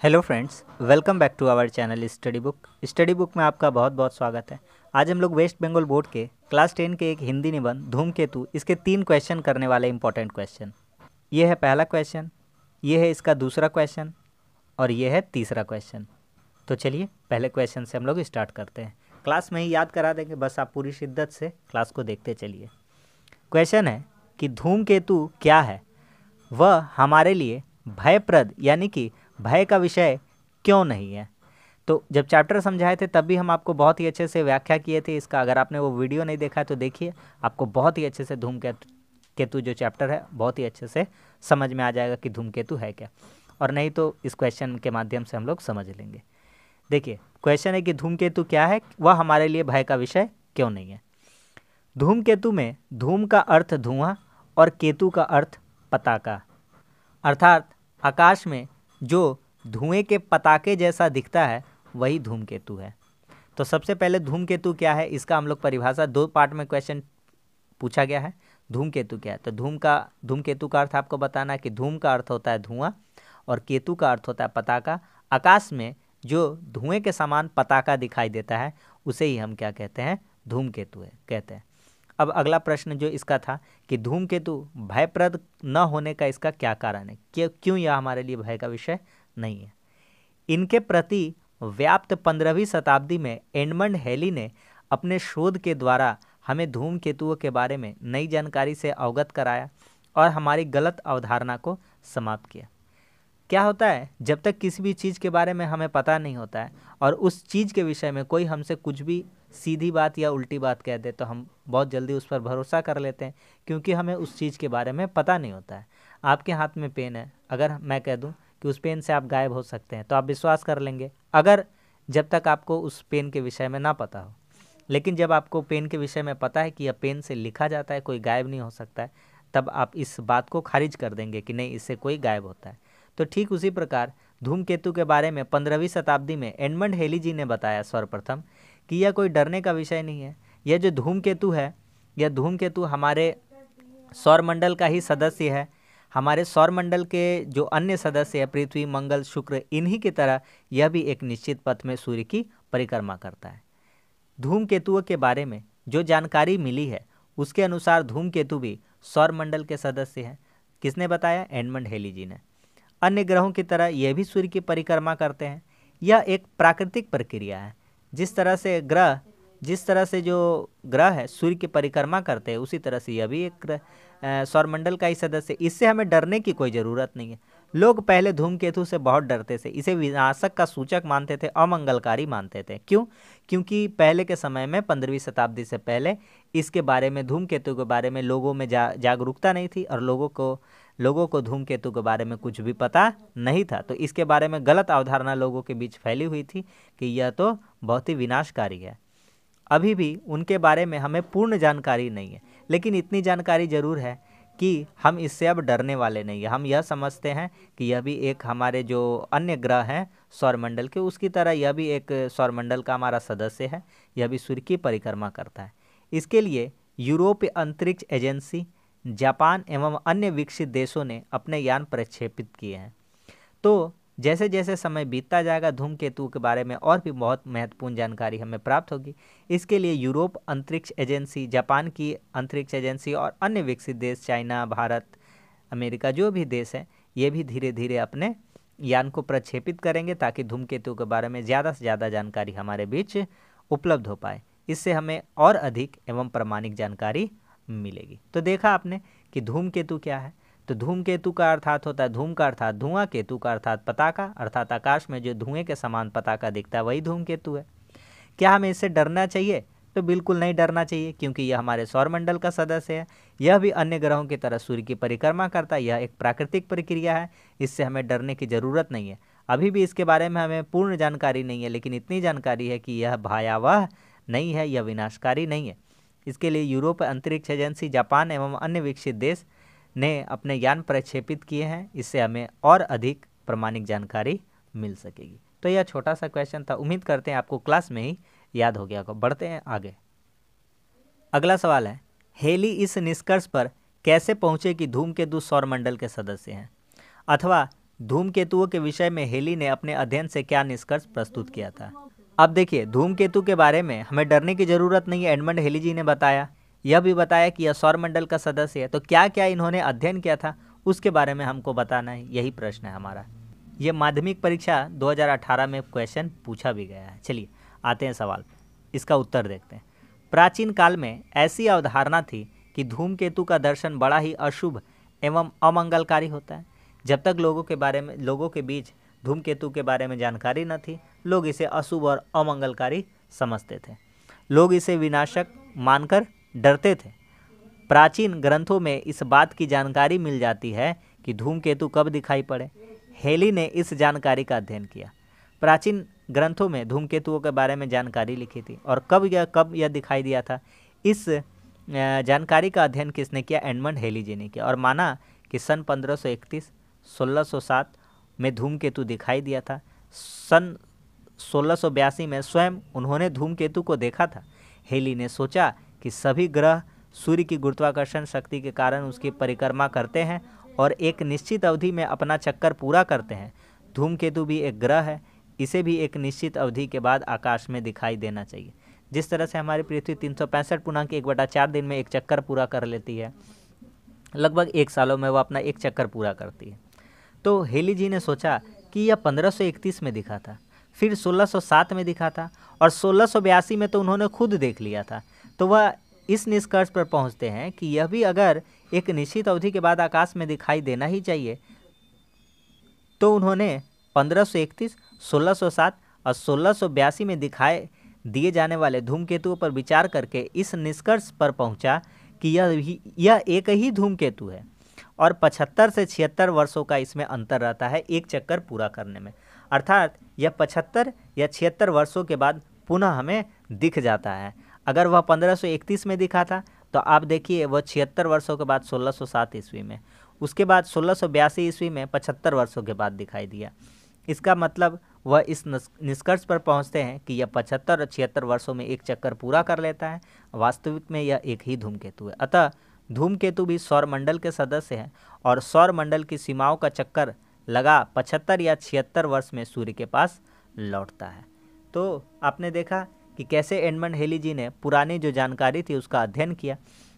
Hello friends, welcome back to our channel study book में आपका बहुत बहुत स्वागत है। आज हम लोग वेस्ट बंगाल बोर्ड के क्लास 10 के एक हिंदी निबंध धूमकेतु इसके 3 क्वेश्चन करने वाले इंपॉर्टेंट क्वेश्चन। ये है पहला क्वेश्चन, ये है इसका दूसरा क्वेश्चन और ये है तीसरा क्वेश्चन। तो चलिए पहले क्वेश्चन से हम लोग स्टार्ट करते हैं। क्लास में ही याद करा देंगे, बस आप पूरी शिद्दत से क्लास को देखते चलिए। क्वेश्चन है कि धूमकेतु क्या है, वह हमारे लिए भयप्रद यानी कि भय का विषय क्यों नहीं है। तो जब चैप्टर समझाए थे तब भी हम आपको बहुत ही अच्छे से व्याख्या किए थे इसका। अगर आपने वो वीडियो नहीं देखा है तो देखिए, आपको बहुत ही अच्छे से धूमकेतु जो चैप्टर है बहुत ही अच्छे से समझ में आ जाएगा कि धूमकेतु है क्या, और नहीं तो इस क्वेश्चन के माध्यम से हम लोग समझ लेंगे। देखिए क्वेश्चन है कि धूमकेतु क्या है, वह हमारे लिए भय का विषय क्यों नहीं है। धूमकेतु में धूम का अर्थ धुआं और केतु का अर्थ पताका, अर्थात आकाश में जो धुएं के पताके जैसा दिखता है वही धूमकेतु है। तो सबसे पहले धूमकेतु क्या है, इसका हम लोग परिभाषा 2 पार्ट में क्वेश्चन पूछा गया है। धूमकेतु क्या है, तो धूमकेतु का अर्थ आपको बताना है कि धूम का अर्थ होता है धुआं और केतु का अर्थ होता है पताका। आकाश में जो धुएं के समान पताका दिखाई देता है उसे ही हम क्या कहते हैं, धूमकेतु है कहते हैं। अब अगला प्रश्न जो इसका था कि धूमकेतु भयप्रद न होने का इसका क्या कारण है, क्यों यह हमारे लिए भय का विषय नहीं है। इनके प्रति व्याप्त 15वीं शताब्दी में एडमंड हेली ने अपने शोध के द्वारा हमें धूमकेतुओं के बारे में नई जानकारी से अवगत कराया और हमारी गलत अवधारणा को समाप्त किया। क्या होता है, जब तक किसी भी चीज़ के बारे में हमें पता नहीं होता है और उस चीज़ के विषय में कोई हमसे कुछ भी सीधी बात या उल्टी बात कह दे तो हम बहुत जल्दी उस पर भरोसा कर लेते हैं, क्योंकि हमें उस चीज़ के बारे में पता नहीं होता है। आपके हाथ में पेन है, अगर मैं कह दूं कि उस पेन से आप गायब हो सकते हैं तो आप विश्वास कर लेंगे, अगर जब तक आपको उस पेन के विषय में ना पता हो। लेकिन जब आपको पेन के विषय में पता है कि यह पेन से लिखा जाता है, कोई गायब नहीं हो सकता है, तब आप इस बात को खारिज कर देंगे कि नहीं, इससे कोई गायब होता है। तो ठीक उसी प्रकार धूमकेतु के बारे में 15वीं शताब्दी में एडमंड हेली जी ने बताया सर्वप्रथम कि यह कोई डरने का विषय नहीं है। यह जो धूमकेतु है, यह धूमकेतु हमारे सौरमंडल का ही सदस्य है। हमारे सौरमंडल के जो अन्य सदस्य है, पृथ्वी, मंगल, शुक्र, इन्हीं की तरह यह भी एक निश्चित पथ में सूर्य की परिक्रमा करता है। धूमकेतुओं के बारे में जो जानकारी मिली है उसके अनुसार धूमकेतु भी सौरमंडल के सदस्य हैं। किसने बताया? एडमंड हेली जी ने। अन्य ग्रहों की तरह यह भी सूर्य की परिक्रमा करते हैं। यह एक प्राकृतिक प्रक्रिया है। जिस तरह से जो ग्रह है सूर्य की परिक्रमा करते हैं, उसी तरह से यह भी एक सौरमंडल का ही सदस्य। इससे हमें डरने की कोई ज़रूरत नहीं है। लोग पहले धूमकेतु से बहुत डरते थे, इसे विनाशक का सूचक मानते थे, अमंगलकारी मानते थे। क्यों? क्योंकि पहले के समय में 15वीं शताब्दी से पहले इसके बारे में, धूमकेतु के बारे में लोगों में जागरूकता नहीं थी और लोगों को धूमकेतु के बारे में कुछ भी पता नहीं था। तो इसके बारे में गलत अवधारणा लोगों के बीच फैली हुई थी कि यह तो बहुत ही विनाशकारी है। अभी भी उनके बारे में हमें पूर्ण जानकारी नहीं है, लेकिन इतनी जानकारी जरूर है कि हम इससे अब डरने वाले नहीं हैं। हम यह समझते हैं कि यह भी एक हमारे जो अन्य ग्रह हैं सौरमंडल के, उसकी तरह यह भी एक सौरमंडल का हमारा सदस्य है। यह भी सूर्य की परिक्रमा करता है। इसके लिए यूरोपीय अंतरिक्ष एजेंसी, जापान एवं अन्य विकसित देशों ने अपने यान प्रक्षेपित किए हैं। तो जैसे जैसे समय बीतता जाएगा धूमकेतु के बारे में और भी बहुत महत्वपूर्ण जानकारी हमें प्राप्त होगी। इसके लिए यूरोप अंतरिक्ष एजेंसी, जापान की अंतरिक्ष एजेंसी और अन्य विकसित देश, चाइना, भारत, अमेरिका, जो भी देश हैं, ये भी धीरे धीरे अपने यान को प्रक्षेपित करेंगे ताकि धूमकेतु के बारे में ज़्यादा से ज़्यादा जानकारी हमारे बीच उपलब्ध हो पाए। इससे हमें और अधिक एवं प्रामाणिक जानकारी मिलेगी। तो देखा आपने कि धूमकेतु क्या है। तो धूमकेतु का अर्थात होता है धूम का अर्थात धुआं, केतु का अर्थात पताका, अर्थात आकाश में जो धुएं के समान पताका दिखता है वही धूमकेतु है। क्या हमें इससे डरना चाहिए? तो बिल्कुल नहीं डरना चाहिए, क्योंकि यह हमारे सौरमंडल का सदस्य है। यह भी अन्य ग्रहों की तरह सूर्य की परिक्रमा करता है। यह एक प्राकृतिक प्रक्रिया है, इससे हमें डरने की ज़रूरत नहीं है। अभी भी इसके बारे में हमें पूर्ण जानकारी नहीं है, लेकिन इतनी जानकारी है कि यह भयावह नहीं है, यह विनाशकारी नहीं है। इसके लिए यूरोप अंतरिक्ष एजेंसी, जापान एवं अन्य विकसित देश ने अपने यान प्रक्षेपित किए हैं। इससे हमें और अधिक प्रामाणिक जानकारी मिल सकेगी। तो यह छोटा सा क्वेश्चन था, उम्मीद करते हैं आपको क्लास में ही याद हो गया होगा। बढ़ते हैं आगे। अगला सवाल है, हेली इस निष्कर्ष पर कैसे पहुंचे कि धूमकेतु सौरमंडल के सदस्य हैं, अथवा धूमकेतुओं के विषय में हेली ने अपने अध्ययन से क्या निष्कर्ष प्रस्तुत किया था। अब देखिए, धूमकेतु के बारे में हमें डरने की जरूरत नहीं है। एडमंड हेली जी ने बताया, यह भी बताया कि यह सौरमंडल का सदस्य है। तो क्या क्या इन्होंने अध्ययन किया था उसके बारे में हमको बताना है, यही प्रश्न है हमारा। यह माध्यमिक परीक्षा 2018 में क्वेश्चन पूछा भी गया है। चलिए आते हैं सवाल, इसका उत्तर देखते हैं। प्राचीन काल में ऐसी अवधारणा थी कि धूमकेतु का दर्शन बड़ा ही अशुभ एवं अमंगलकारी होता है। जब तक लोगों के बीच धूमकेतु के बारे में जानकारी न थी, लोग इसे अशुभ और अमंगलकारी समझते थे। लोग इसे विनाशक मानकर डरते थे। प्राचीन ग्रंथों में इस बात की जानकारी मिल जाती है कि धूमकेतु कब दिखाई पड़े। हेली ने इस जानकारी का अध्ययन किया। प्राचीन ग्रंथों में धूमकेतुओं के बारे में जानकारी लिखी थी और कब यह दिखाई दिया था, इस जानकारी का अध्ययन किसने किया? एडमंड हेली जी ने किया। और माना कि सन 1531 1607 में धूमकेतु दिखाई दिया था। सन 1682 में स्वयं उन्होंने धूमकेतु को देखा था। हेली ने सोचा कि सभी ग्रह सूर्य की गुरुत्वाकर्षण शक्ति के कारण उसकी परिक्रमा करते हैं और एक निश्चित अवधि में अपना चक्कर पूरा करते हैं। धूमकेतु भी एक ग्रह है, इसे भी एक निश्चित अवधि के बाद आकाश में दिखाई देना चाहिए। जिस तरह से हमारी पृथ्वी 365.1/4 दिन में एक चक्कर पूरा कर लेती है, लगभग 1 सालों में वह अपना एक चक्कर पूरा करती है। तो हेली जी ने सोचा कि यह 1531 में दिखा था, फिर 1607 में दिखा था और 1682 में तो उन्होंने खुद देख लिया था। तो वह इस निष्कर्ष पर पहुंचते हैं कि यह भी अगर एक निश्चित अवधि के बाद आकाश में दिखाई देना ही चाहिए, तो उन्होंने 1531, 1607 और 1682 में दिखाए दिए जाने वाले धूमकेतुओं पर विचार करके इस निष्कर्ष पर पहुंचा कि यह एक ही धूमकेतु है और 75 से 76 वर्षों का इसमें अंतर रहता है एक चक्कर पूरा करने में। अर्थात यह 75 या 76 वर्षों के बाद पुनः हमें दिख जाता है। अगर वह 1531 में दिखा था तो आप देखिए वह 76 वर्षों के बाद 1607 ईस्वी में, उसके बाद 1682 ईस्वी में 75 वर्षों के बाद दिखाई दिया। इसका मतलब वह इस निष्कर्ष पर पहुंचते हैं कि यह 75 और 76 वर्षों में एक चक्कर पूरा कर लेता है। वास्तविक में यह एक ही धूमकेतु है। अतः धूमकेतु भी सौरमंडल के सदस्य हैं और सौरमंडल की सीमाओं का चक्कर लगा 75 या 76 वर्ष में सूर्य के पास लौटता है। तो आपने देखा कि कैसे एडमंड हेली जी ने पुरानी जो जानकारी थी उसका अध्ययन किया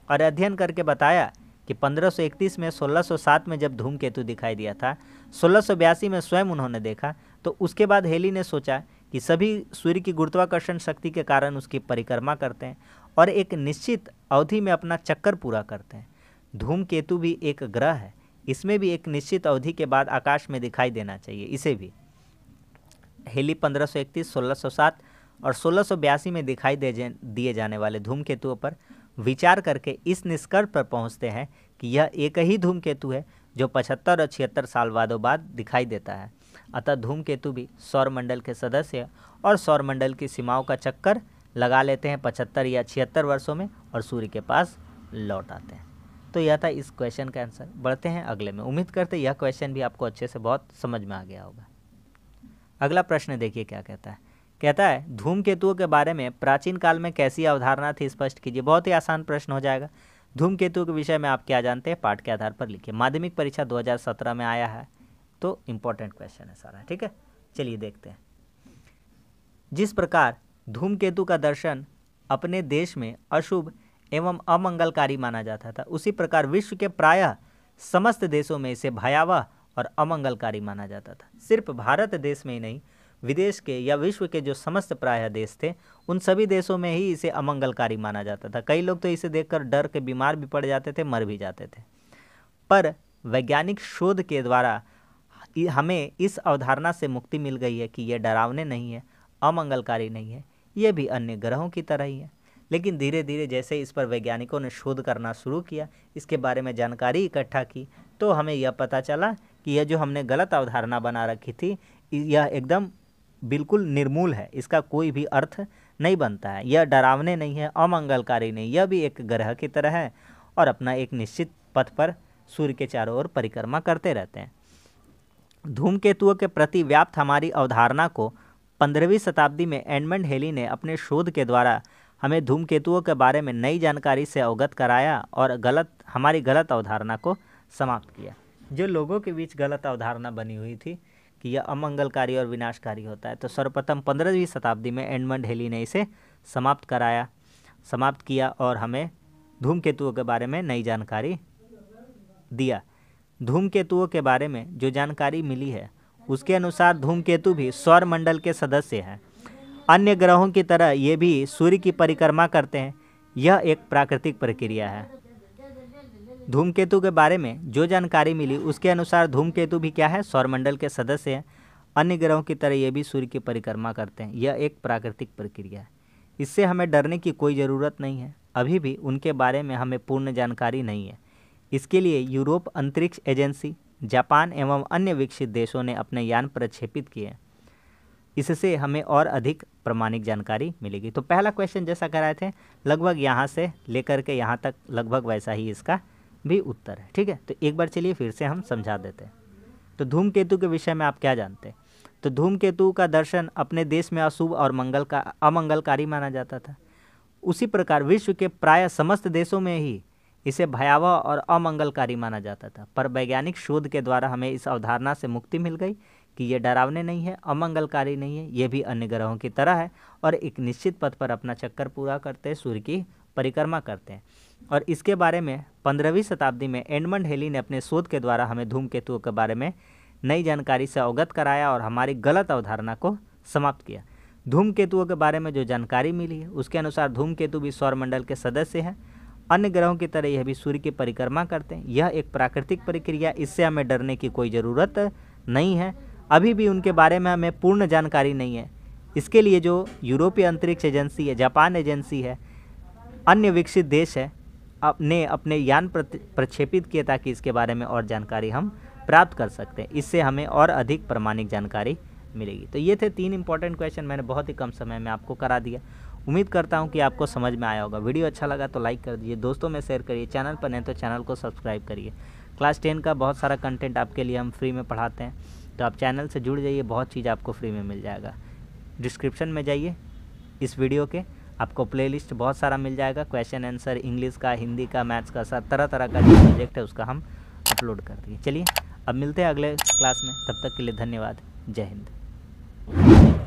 और अध्ययन करके बताया कि 1531 में 1607 में जब धूमकेतु दिखाई दिया था, 1682 में स्वयं उन्होंने देखा। तो उसके बाद हेली ने सोचा कि सभी सूर्य की गुरुत्वाकर्षण शक्ति के कारण उसकी परिक्रमा करते हैं और एक निश्चित अवधि में अपना चक्कर पूरा करते हैं। धूमकेतु भी एक ग्रह है, इसमें भी एक निश्चित अवधि के बाद आकाश में दिखाई देना चाहिए। इसे भी हेली 1531, 1607 और 1682 में दिखाई दिए जाने वाले धूमकेतुओं पर विचार करके इस निष्कर्ष पर पहुंचते हैं कि यह एक ही धूमकेतु है जो 75 और 76 साल बाद दिखाई देता है। अतः धूमकेतु भी सौरमंडल के सदस्य और सौरमंडल की सीमाओं का चक्कर लगा लेते हैं 75 या 76 वर्षों में और सूर्य के पास लौट आते हैं। तो यह था इस क्वेश्चन का आंसर। बढ़ते हैं अगले में। उम्मीद करते यह क्वेश्चन भी आपको अच्छे से बहुत समझ में आ गया होगा। अगला प्रश्न देखिए क्या कहता है। कहता है धूमकेतुओं के बारे में प्राचीन काल में कैसी अवधारणा थी, स्पष्ट कीजिए। बहुत ही आसान प्रश्न हो जाएगा। धूमकेतु के विषय में आप क्या जानते हैं, पाठ के आधार पर लिखिए। माध्यमिक परीक्षा 2017 में आया है, तो इम्पोर्टेंट क्वेश्चन है सारा। ठीक है, चलिए देखते हैं। जिस प्रकार धूमकेतु का दर्शन अपने देश में अशुभ एवं अमंगलकारी माना जाता था, उसी प्रकार विश्व के प्रायः समस्त देशों में इसे भयावह और अमंगलकारी माना जाता था। सिर्फ भारत देश में ही नहीं, विदेश के या विश्व के जो समस्त प्रायः देश थे, उन सभी देशों में ही इसे अमंगलकारी माना जाता था। कई लोग तो इसे देखकर डर के बीमार भी पड़ जाते थे, मर भी जाते थे। पर वैज्ञानिक शोध के द्वारा हमें इस अवधारणा से मुक्ति मिल गई है कि यह डरावने नहीं है, अमंगलकारी नहीं है, ये भी अन्य ग्रहों की तरह ही है। लेकिन धीरे धीरे जैसे इस पर वैज्ञानिकों ने शोध करना शुरू किया, इसके बारे में जानकारी इकट्ठा की, तो हमें यह पता चला कि यह जो हमने गलत अवधारणा बना रखी थी, यह एकदम बिल्कुल निर्मूल है। इसका कोई भी अर्थ नहीं बनता है। यह डरावने नहीं है, अमंगलकारी नहीं, यह भी एक ग्रह की तरह है और अपना एक निश्चित पथ पर सूर्य के चारों ओर परिक्रमा करते रहते हैं। धूमकेतुओं के प्रति व्याप्त हमारी अवधारणा को 15वीं शताब्दी में एडमंड हेली ने अपने शोध के द्वारा हमें धूमकेतुओं के बारे में नई जानकारी से अवगत कराया और हमारी गलत अवधारणा को समाप्त किया। जो लोगों के बीच गलत अवधारणा बनी हुई थी कि यह अमंगलकारी और विनाशकारी होता है। तो सर्वप्रथम 15वीं शताब्दी में एडमंड हेली ने इसे समाप्त किया और हमें धूमकेतुओं के बारे में नई जानकारी दिया। धूमकेतुओं के बारे में जो जानकारी मिली है उसके अनुसार धूमकेतु भी सौरमंडल के सदस्य हैं। अन्य ग्रहों की तरह ये भी सूर्य की परिक्रमा करते हैं। यह एक प्राकृतिक प्रक्रिया है। धूमकेतु के बारे में जो जानकारी मिली उसके अनुसार धूमकेतु भी क्या है, सौरमंडल के सदस्य हैं। अन्य ग्रहों की तरह ये भी सूर्य की परिक्रमा करते हैं। यह एक प्राकृतिक प्रक्रिया है। इससे हमें डरने की कोई ज़रूरत नहीं है। अभी भी उनके बारे में हमें पूर्ण जानकारी नहीं है। इसके लिए यूरोप अंतरिक्ष एजेंसी, जापान एवं अन्य विकसित देशों ने अपने यान प्रक्षेपित किए। इससे हमें और अधिक प्रामाणिक जानकारी मिलेगी। तो पहला क्वेश्चन जैसा कराए थे लगभग यहाँ से लेकर के यहाँ तक लगभग वैसा ही इसका भी उत्तर है। ठीक है, तो एक बार चलिए फिर से हम समझा देते हैं। तो धूमकेतु के विषय में आप क्या जानते हैं? तो धूमकेतु का दर्शन अपने देश में अशुभ और अमंगलकारी माना जाता था। उसी प्रकार विश्व के प्राय समस्त देशों में ही इसे भयावह और अमंगलकारी माना जाता था। पर वैज्ञानिक शोध के द्वारा हमें इस अवधारणा से मुक्ति मिल गई कि ये डरावने नहीं है, अमंगलकारी नहीं है, ये भी अन्य ग्रहों की तरह है और एक निश्चित पथ पर अपना चक्कर पूरा करते हैं, सूर्य की परिक्रमा करते हैं। और इसके बारे में 15वीं शताब्दी में एडमंड हेली ने अपने शोध के द्वारा हमें धूमकेतुओं के बारे में नई जानकारी से अवगत कराया और हमारी गलत अवधारणा को समाप्त किया। धूमकेतुओं के बारे में जो जानकारी मिली है उसके अनुसार धूमकेतु भी सौरमंडल के सदस्य हैं। अन्य ग्रहों की तरह यह भी सूर्य की परिक्रमा करते हैं। यह एक प्राकृतिक प्रक्रिया, इससे हमें डरने की कोई ज़रूरत नहीं है। अभी भी उनके बारे में हमें पूर्ण जानकारी नहीं है। इसके लिए जो यूरोपीय अंतरिक्ष एजेंसी है, जापान एजेंसी है, अन्य विकसित देश है, ने अपने यान प्रक्षेपित किए ताकि इसके बारे में और जानकारी हम प्राप्त कर सकते हैं। इससे हमें और अधिक प्रामाणिक जानकारी मिलेगी। तो ये थे 3 इंपॉर्टेंट क्वेश्चन, मैंने बहुत ही कम समय में आपको करा दिया। उम्मीद करता हूँ कि आपको समझ में आया होगा। वीडियो अच्छा लगा तो लाइक कर दीजिए, दोस्तों में शेयर करिए, चैनल पर नहीं तो चैनल को सब्सक्राइब करिए। क्लास 10 का बहुत सारा कंटेंट आपके लिए हम फ्री में पढ़ाते हैं, तो आप चैनल से जुड़ जाइए, बहुत चीज़ आपको फ्री में मिल जाएगा। डिस्क्रिप्शन में जाइए, इस वीडियो के आपको प्लेलिस्ट बहुत सारा मिल जाएगा। क्वेश्चन आंसर इंग्लिश का, हिंदी का, मैथ्स का, तरह तरह का जो सब्जेक्ट है उसका हम अपलोड कर दिए। चलिए अब मिलते हैं अगले क्लास में, तब तक के लिए धन्यवाद। जय हिंद।